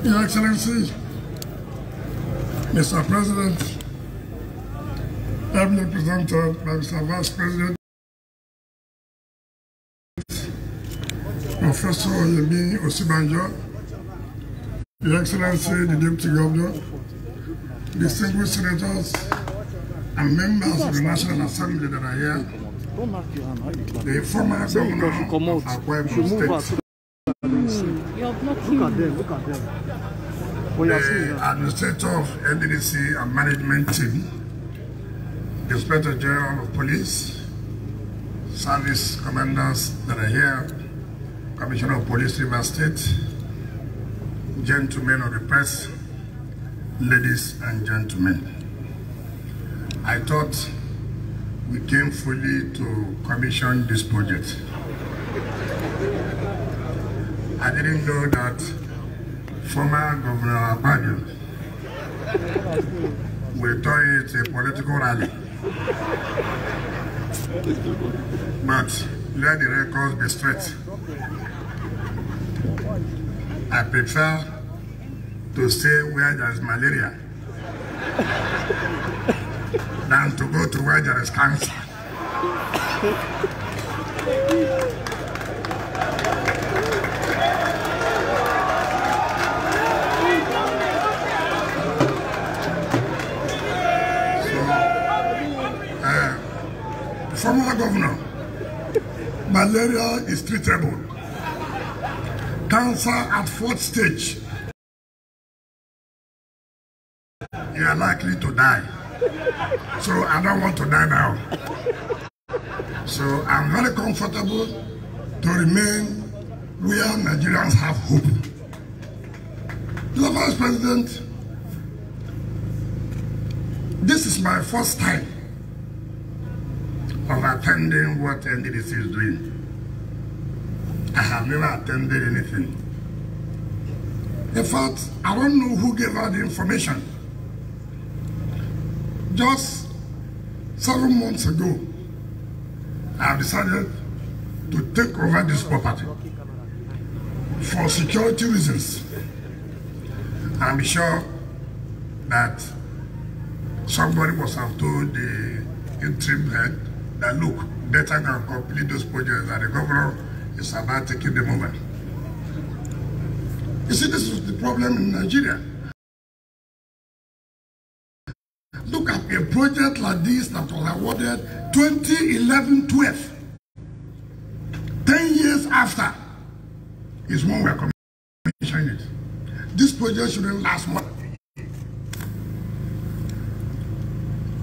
Your Excellency, Mr. President, ably presented by Mr. Vice President, Professor Yemi Osibanjo, Your Excellency, the Deputy Governor, distinguished senators, and members of the National Assembly that are here, the former governor of Akwa State, Look at them. the administrator of NDDC and management team, the Inspector General of Police, service commanders that are here, Commissioner of Police, River State, gentlemen of the press, ladies and gentlemen. I thought we came fully to commission this project. I didn't know that former Governor Mohammadu will turn it a political rally. But let the records be straight. I prefer to stay where there is malaria than to go to where there is cancer. Former governor, malaria is treatable. Cancer at 4th stage. You are likely to die. So I don't want to die now. So I'm very comfortable to remain where Nigerians have hope. Mr. Vice President, this is my first time of attending what NDDC is doing. I have never attended anything. In fact, I don't know who gave out the information. Just 7 months ago, I have decided to take over this property for security reasons. I'm sure that somebody must have told the interim head that look, better than complete those projects that the governor is about taking them over. You see, this is the problem in Nigeria. Look at a project like this that was awarded 2011-12. 10 years after is when we are commissioning it. This project shouldn't last more.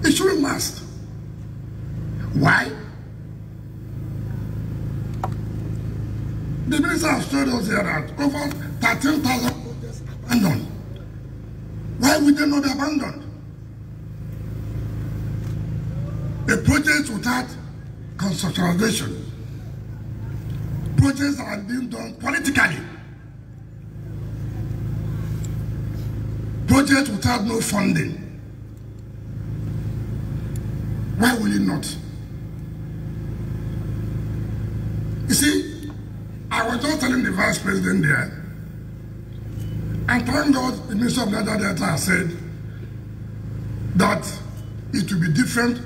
It shouldn't last. Why? The minister has told us here that over 13,000 projects abandoned. Why would they not be abandoned? A project without conceptualization, projects that are being done politically, projects without no funding. Why will it not? You see, I was just telling the Vice President there, and thank God the Minister of Natural Data said that it will be different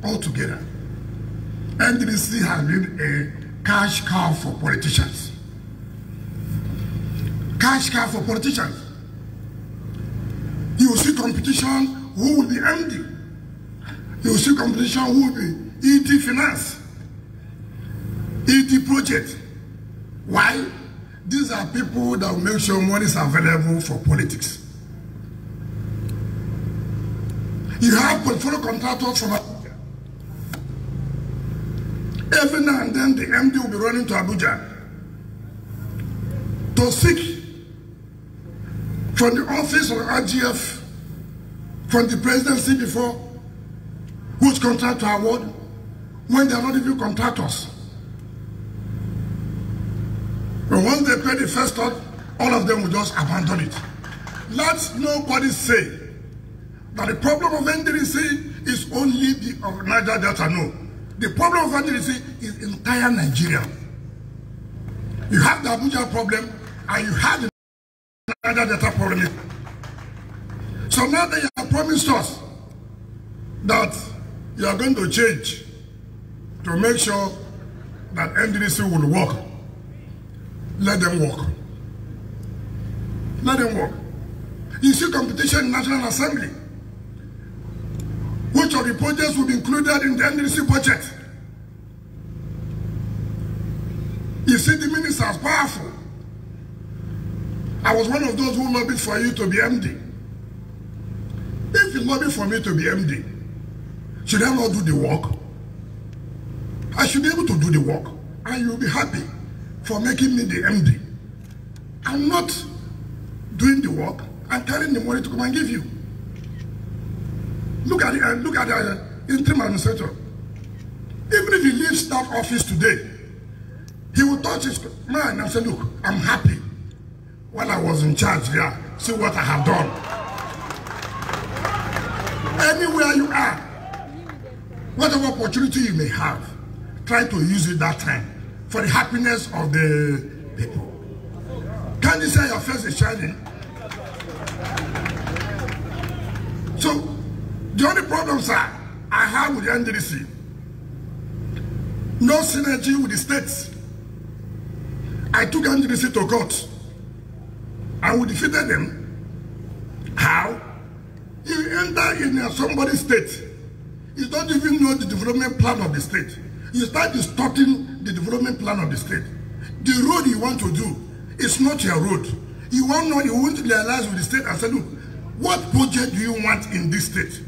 altogether. NDDC has been a cash cow for politicians. Cash cow for politicians. You will see competition who will be MD. You will see competition who will be ED Finance. ED project. Why? These are people that will make sure money is available for politics. You have portfolio contractors from Abuja. Every now and then the MD will be running to Abuja to seek from the office of RGF, from the presidency before, whose contract to award when they are not even contractors. But once they pay the first thought, all of them will just abandon it. Let nobody say that the problem of NDDC is only the of Niger Delta. No. The problem of NDDC is entire Nigeria. You have the Abuja problem and you have the Niger Delta problem. So now they have promised us that you are going to change to make sure that NDDC will work. Let them work. Let them work. You see competition in National Assembly. Which of the projects will be included in the NDDC budget? You see the ministers powerful. I was one of those who lobbied for you to be MD. If you lobby for me to be MD, should I not do the work? I should be able to do the work, and you'll be happy for making me the MD. I'm not doing the work and carrying the money to come and give you. Look at the interim administrator. Even if he leaves that office today, he will touch his mind and say, look, I'm happy. While I was in charge here, see what I have done. Anywhere you are, whatever opportunity you may have, try to use it that time for the happiness of the people. Can't you say your face is shining? So, the only problems I have with the NDDC, no synergy with the states. I took NDDC to court and we defeated them. How? You enter in somebody's state, you don't even know the development plan of the state. You start distorting the development plan of the state. The road you want to do is not your road. You want to realize with the state and say, look, what project do you want in this state?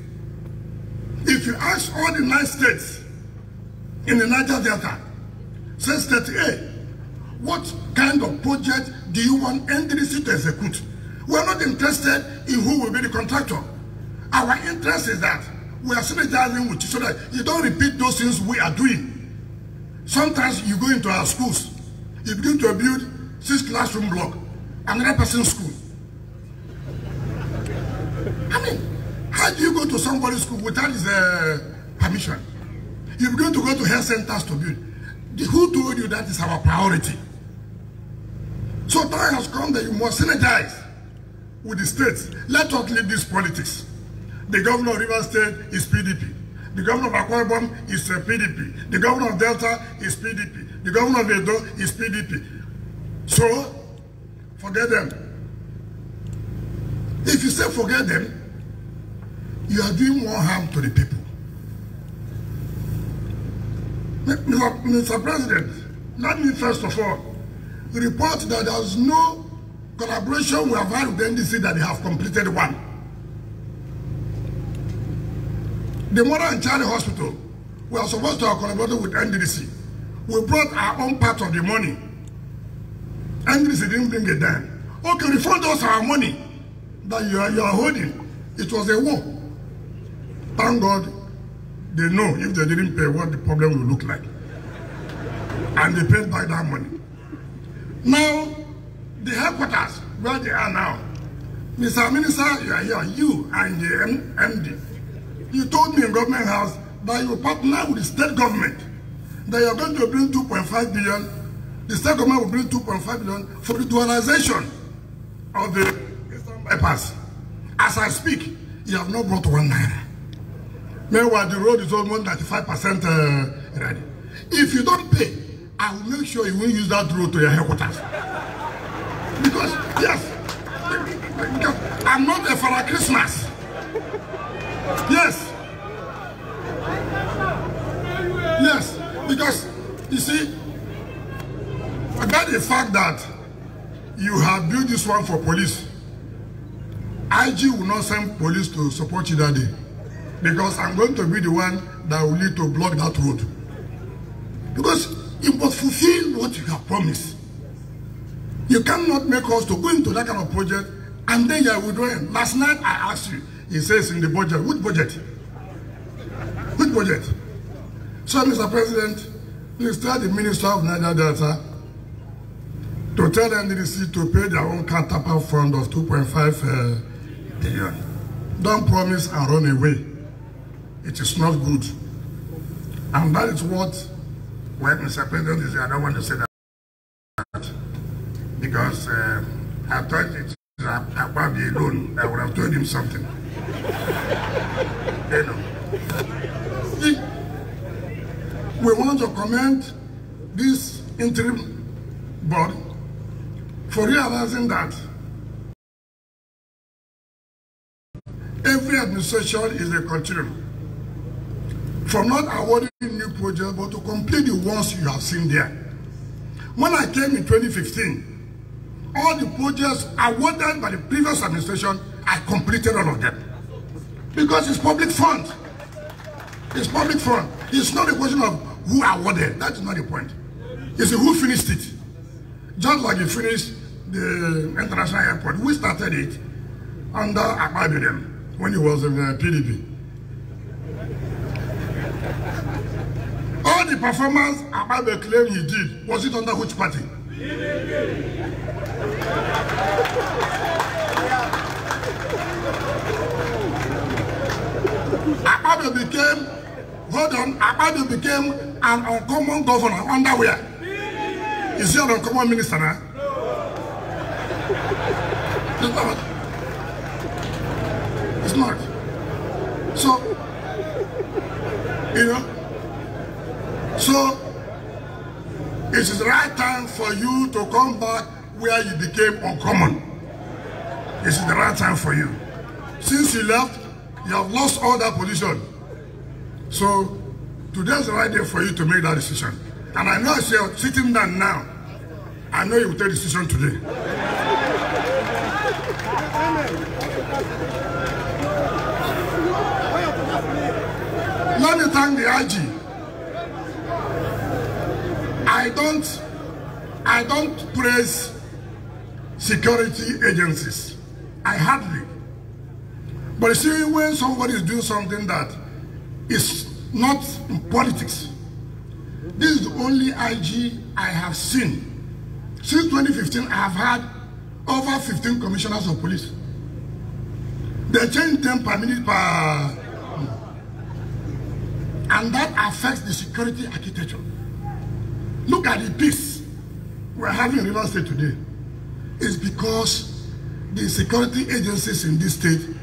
If you ask all the 9 states in the Niger Delta, say state A, what kind of project do you want NDDC to execute? We are not interested in who will be the contractor. Our interest is that we are synergizing with you so that you don't repeat those things we are doing. Sometimes you go into our schools, you begin to build 6 classroom block, another person's school. I mean, how do you go to somebody's school without his permission? You begin to go to health centers to build. Who told you that is our priority? So time has come that you must synergize with the states. Let us leave this politics. The governor of Rivers State is PDP. The governor of Akwa Ibom is PDP. The governor of Delta is PDP. The governor of Edo is PDP. So, forget them. If you say forget them, you are doing more harm to the people. Mr. President, let me first of all report that there is no collaboration we have had with the NDC that they have completed one. The Mother and Child Hospital, we are supposed to have collaborated with NDC. We brought our own part of the money. NDC didn't bring it down. Okay, refund us our money that you are holding. It was a war. Thank God they know if they didn't pay what the problem will look like. And they paid back that money. Now, the headquarters, where they are now, Mr. Minister, you are here, you and the MD. You told me in Government House that you partner with the state government, that you are going to bring 2.5 billion, the state government will bring 2.5 billion for the dualization of the Eastern bypass. As I speak, you have not brought 1 naira. Meanwhile, the road is almost 95% ready. If you don't pay, I will make sure you won't use that road to your headquarters. Because, yes, because I'm not there for a Christmas. Yes. Yes, because, you see, about the fact that you have built this one for police, IG will not send police to support you that day. Because I'm going to be the one that will need to block that road. Because you must fulfill what you have promised. You cannot make us to go into that kind of project and then you are withdrawing. Last night I asked you, it says in the budget, which budget? Which budget? So, Mr. President, please tell the Minister of Niger Delta to tell NDDC to pay their own counterpart fund of 2.5 billion. Don't promise and run away. It is not good. And that is what, when Mr. President is here, I don't want to say that. Because I thought it Akpabi alone, I would have told him something. You know. We want to commend this interim board for realizing that every administration is a continuum. From not awarding new projects, but to complete the ones you have seen there. When I came in 2015, all the projects awarded by the previous administration, I completed all of them. Because it's public fund. It's public fund. It's not a question of who awarded. That is not the point. It's who finished it. Just like you finished the international airport. We started it under Akpabi when he was in PDP. All the performance Akpabi claimed he did, was it under which party? Akpabi became, Akpabi became an uncommon governor under where? Is he an uncommon minister now? It's not. So, you know, so it is the right time for you to come back where you became uncommon. This is the right time for you. Since you left, you have lost all that position. So today's the right day for you to make that decision. And I know as you're sitting down now, I know you will take a decision today. Let me thank the IG. I don't praise security agencies. I hardly. But you see, when somebody is doing something that is not in politics, this is the only IG I have seen. Since 2015, I have had over 15 commissioners of police. They change them per minute per... And that affects the security architecture. Look at the peace we're having in River State today. It's because the security agencies in this state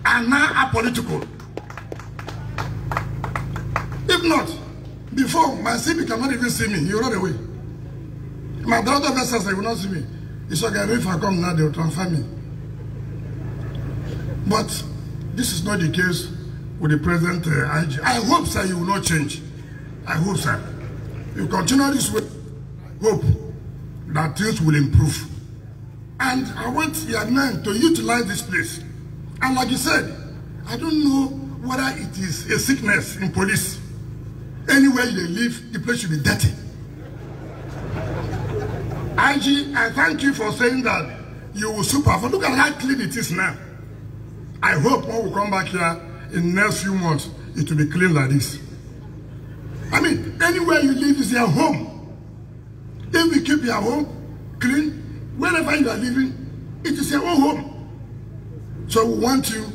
are now apolitical. If not, before, my CP cannot even see me. You run away. My brother says they will not see me. It's okay, if I come now, they will transfer me. But this is not the case with the present IG. I hope, sir, you will not change. I hope, sir. You continue this way, hope that things will improve. And I want your men to utilize this place. And like you said, I don't know whether it is a sickness in police. Anywhere they live, the place should be dirty. IG, I thank you for saying that you will supervise. Look at how clean it is now. I hope when we come back here in the next few months, it will be clean like this. I mean, anywhere you live is your home. If we keep your home clean, wherever you are living, it is your own home. So we want you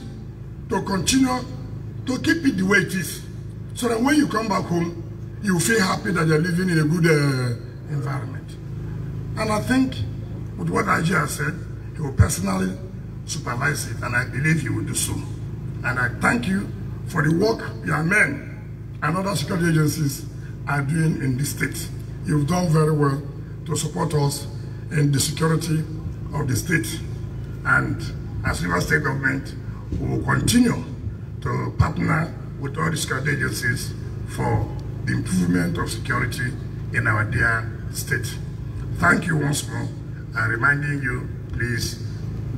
to continue to keep it the way it is. So that when you come back home, you feel happy that you're living in a good environment. And I think with what IG has said, he will personally supervise it, and I believe he will do so. And I thank you for the work your men and other security agencies are doing in this state. You've done very well to support us in the security of the state. And as River State government, we will continue to partner with all the security agencies for the improvement of security in our dear state. Thank you once more. I'm reminding you, please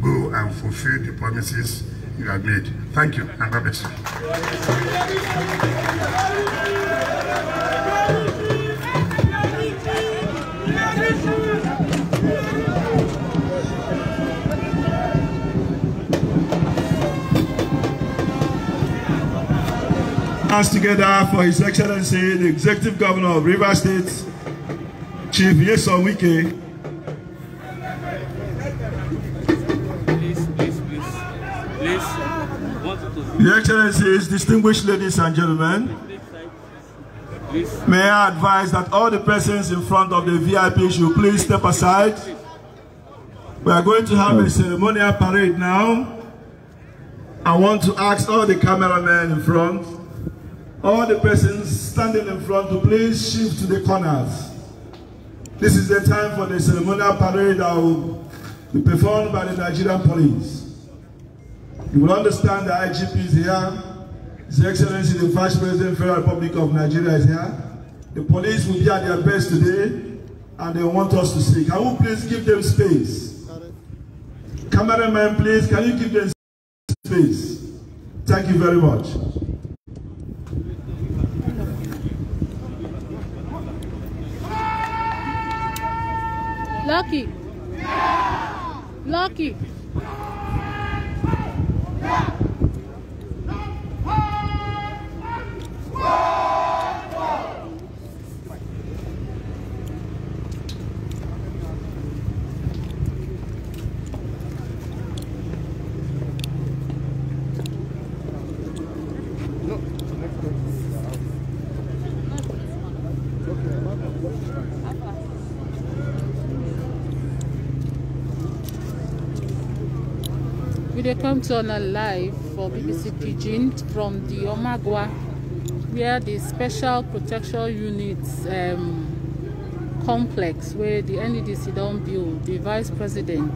go and fulfill the promises you have made. Thank you, and God bless you. Hands together for His Excellency, the Executive Governor of River State, Chief Nyesom Wike. Your Excellencies, distinguished ladies and gentlemen, may I advise that all the persons in front of the VIP should please step aside. We are going to have a ceremonial parade now. I want to ask all the cameramen in front, all the persons standing in front to please shift to the corners. This is the time for the ceremonial parade that will be performed by the Nigerian police. You will understand the IGP is here. His Excellency the Vice President of the Federal Republic of Nigeria is here. The police will be at their best today and they want us to see. Can we please give them space? Cameraman, please, can you give them space? Thank you very much. Lucky. Lucky. They come to on a live for BBC Pidgin from the Omagwa, where the Special Protection Units complex, where the NEDC don't build, the Vice President,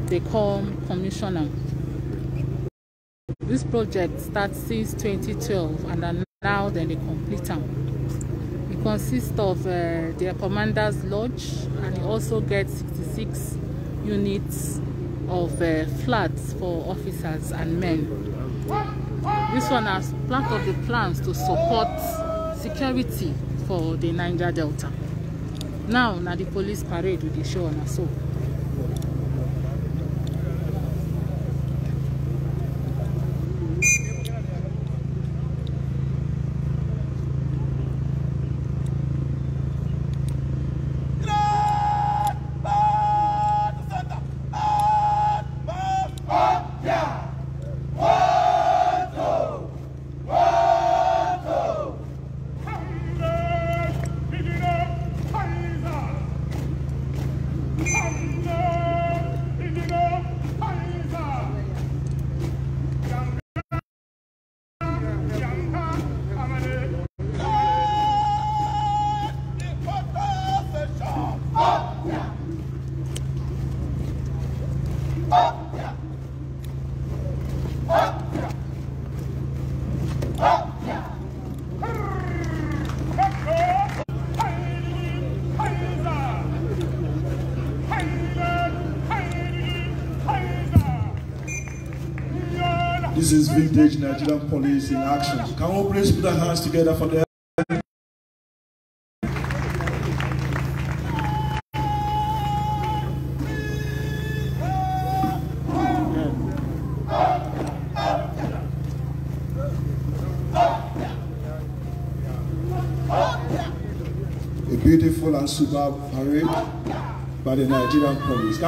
they come Commissioner. This project starts since 2012 and now then they complete them. It consists of their Commander's Lodge, and it also gets 66 units of flats for officers and men. This one has part of the plans to support security for the Niger Delta. Now the police parade with the show on us. So this is vintage Nigerian police in action. Can we please put our hands together for them? A beautiful and superb parade by the Nigerian police.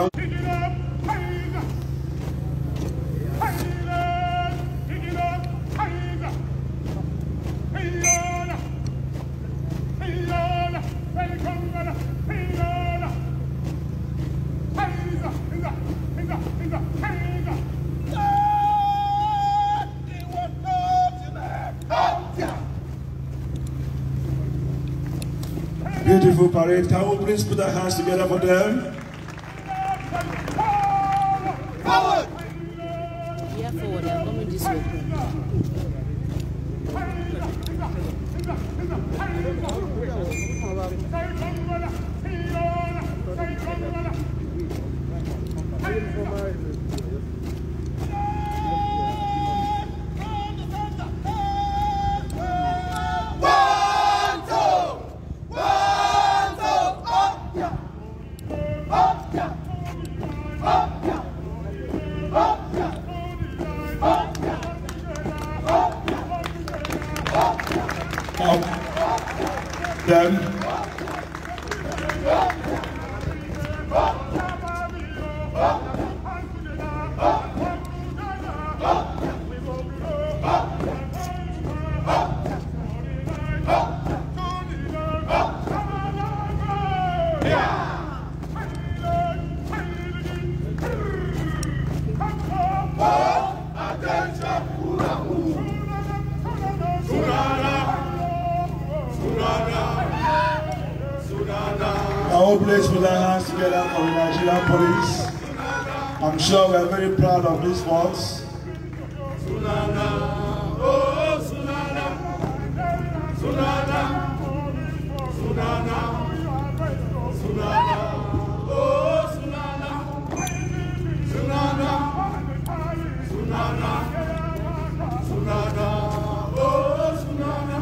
Beautiful parade. Can we please put our hands together for them? Forward! Yeah, forward. I'm coming this way. all please put our hands together for the Nigerian police. I'm sure we are very proud of this force. Sunana, oh Sunana, Sunana, Sunana, Sunana, oh Sunana, Sunana, Sunana, Sunana, oh Sunana.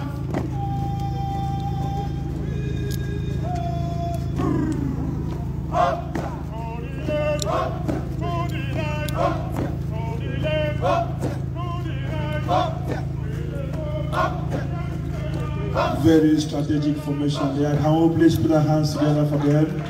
Very strategic formation there. Can we please put our hands together for them?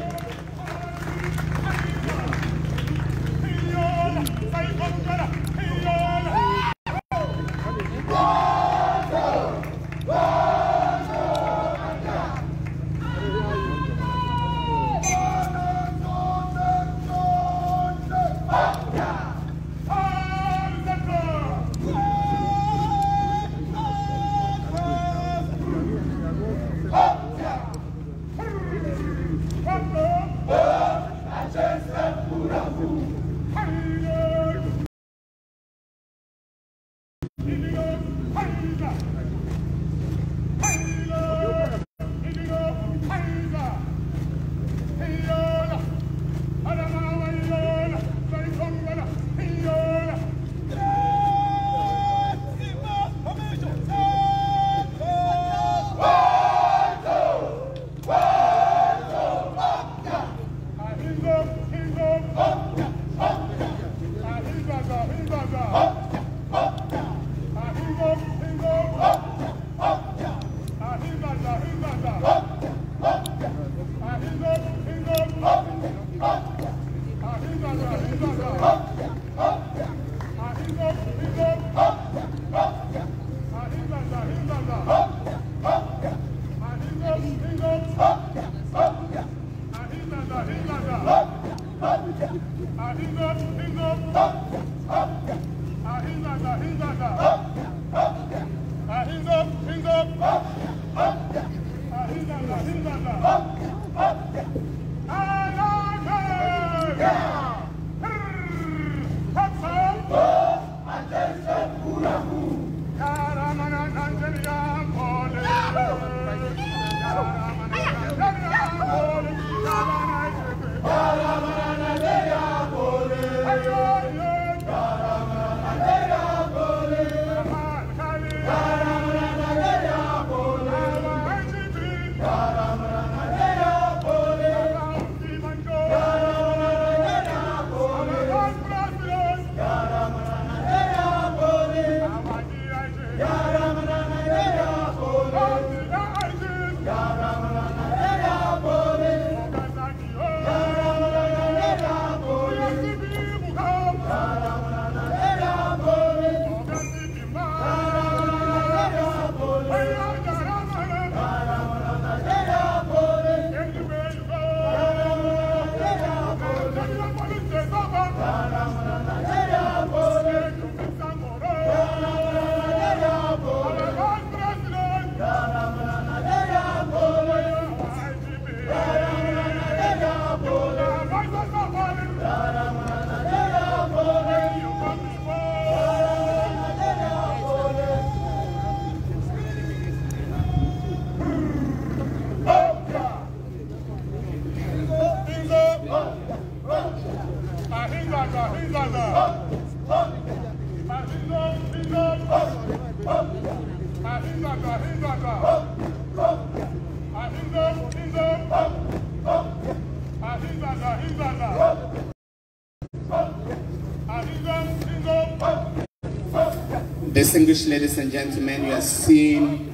Distinguished ladies and gentlemen, you are seeing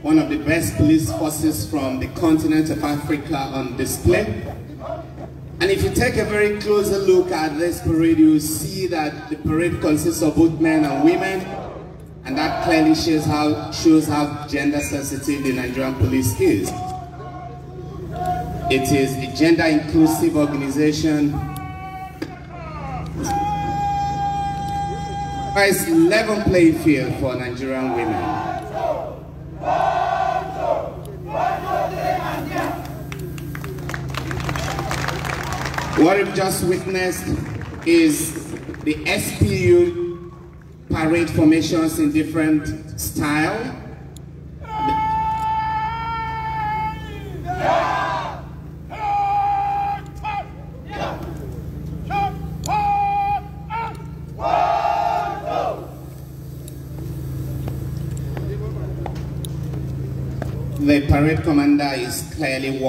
one of the best police forces from the continent of Africa on display. And if you take a very closer look at this parade, you will see that the parade consists of both men and women, and that clearly shows how gender sensitive the Nigerian police is. It is a gender inclusive organization. It's level playing field for Nigerian women. What we've just witnessed is the SPU parade formations in different style. The parade commander is clearly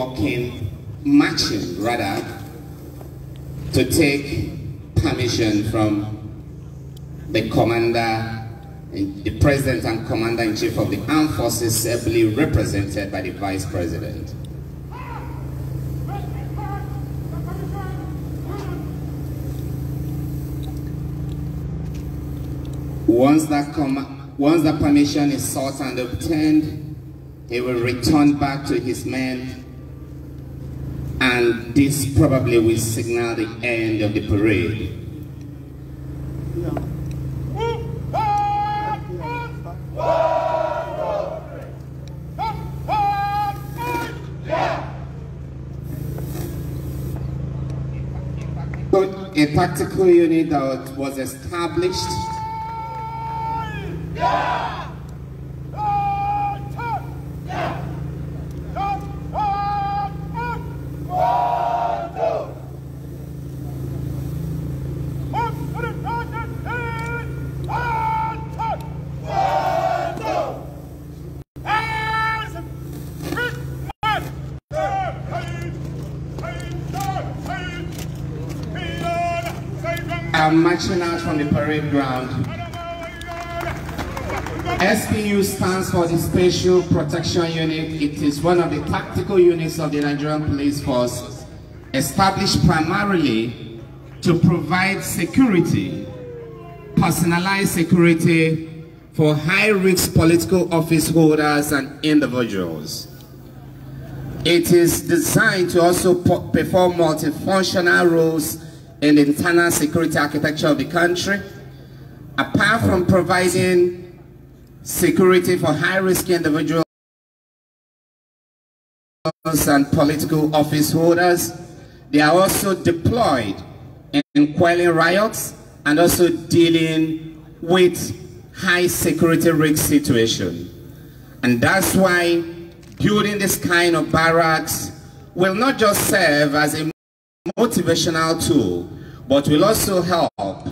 marching rather, to take permission from the commander, the president and commander-in-chief of the armed forces, ably represented by the vice president. Once that permission is sought and obtained, he will return back to his men, and this probably will signal the end of the parade. So a tactical unit that was established marching out from the parade ground. SPU stands for the Special Protection Unit. It is one of the tactical units of the Nigerian Police Force, established primarily to provide security, personalized security for high-risk political office holders and individuals. It is designed to also perform multifunctional roles in the internal security architecture of the country. Apart from providing security for high-risk individuals and political office holders, they are also deployed in quelling riots and also dealing with high security risk situation. And that's why building this kind of barracks will not just serve as a motivational tool, but will also help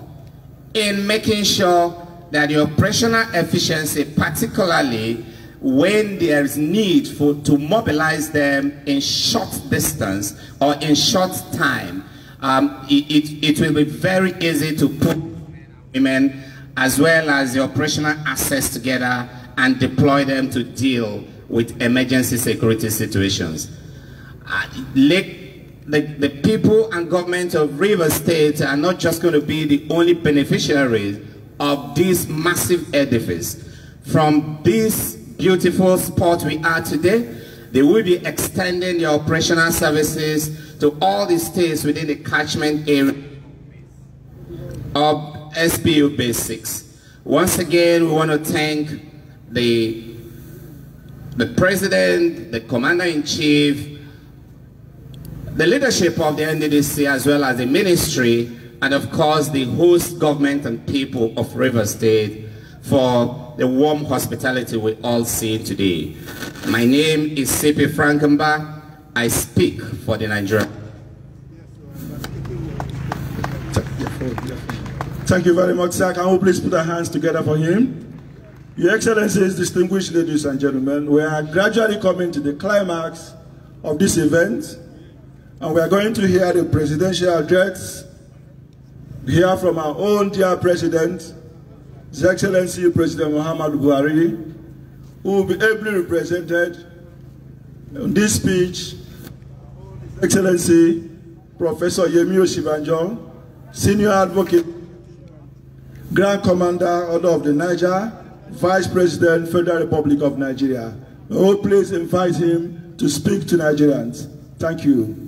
in making sure that the operational efficiency, particularly when there is need to mobilize them in short distance or in short time, it will be very easy to put women as well as the operational assets together and deploy them to deal with emergency security situations. The people and government of Rivers State are not just going to be the only beneficiaries of this massive edifice. From this beautiful spot we are today, they will be extending their operational services to all the states within the catchment area of SPU Base 6. Once again, we want to thank the President, the Commander-in-Chief, the leadership of the NDDC, as well as the ministry, and of course the host government and people of Rivers State for the warm hospitality we all see today. My name is C.P. Frankenbach. I speak for the Nigerian. Thank you very much, sir. Can we please put our hands together for him? Your Excellencies, distinguished ladies and gentlemen, we are gradually coming to the climax of this event, and we are going to hear the presidential address, hear from our own dear President, His Excellency President Mohammadu Buhari, who will be ably represented in this speech, His Excellency Professor Yemi Osibanjo, Senior Advocate, Grand Commander, Order of the Niger, Vice President, Federal Republic of Nigeria. May we please invite him to speak to Nigerians. Thank you.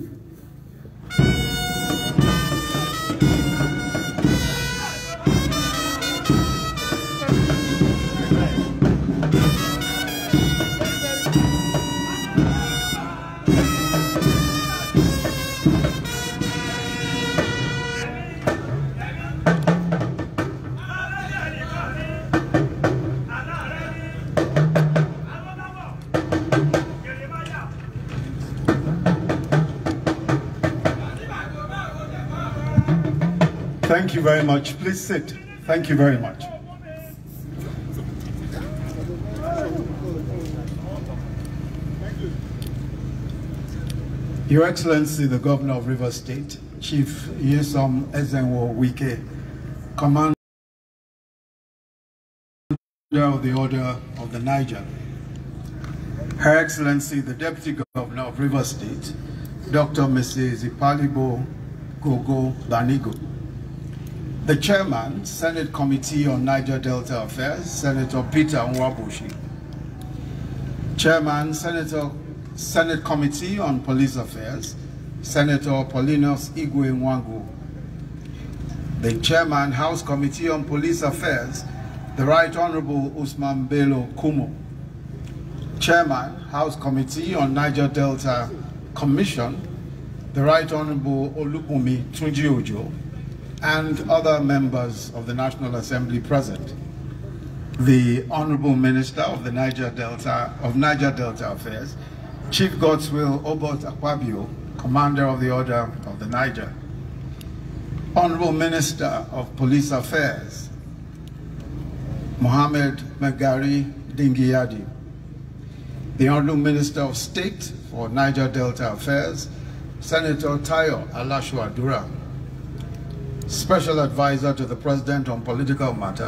Thank you very much. Please sit. Thank you very much. Your Excellency, the Governor of Rivers State, Chief Nyesom Ezenwo Wike, Commander of the Order of the Niger, Her Excellency, the Deputy Governor of Rivers State, Dr. Mrs. Ipalibo Gogo Banigo, the Chairman, Senate Committee on Niger Delta Affairs, Senator Peter Nwabushi, Chairman, Senate Committee on Police Affairs, Senator Paulinus Igwe Nwangu, the Chairman, House Committee on Police Affairs, the Right Honorable Usman Bello Kumo, Chairman, House Committee on Niger Delta Commission, the Right Honorable Olupumi Tunji-Ojo, and other members of the National Assembly present. The Honorable Minister of the Niger Delta Affairs, Chief Godswill Obot Akpabio, Commander of the Order of the Niger. Honorable Minister of Police Affairs, Mohammed Megari Dingiyadi. The Honorable Minister of State for Niger Delta Affairs, Senator Tayo Alashu Adura. Special Advisor to the President on Political Matters,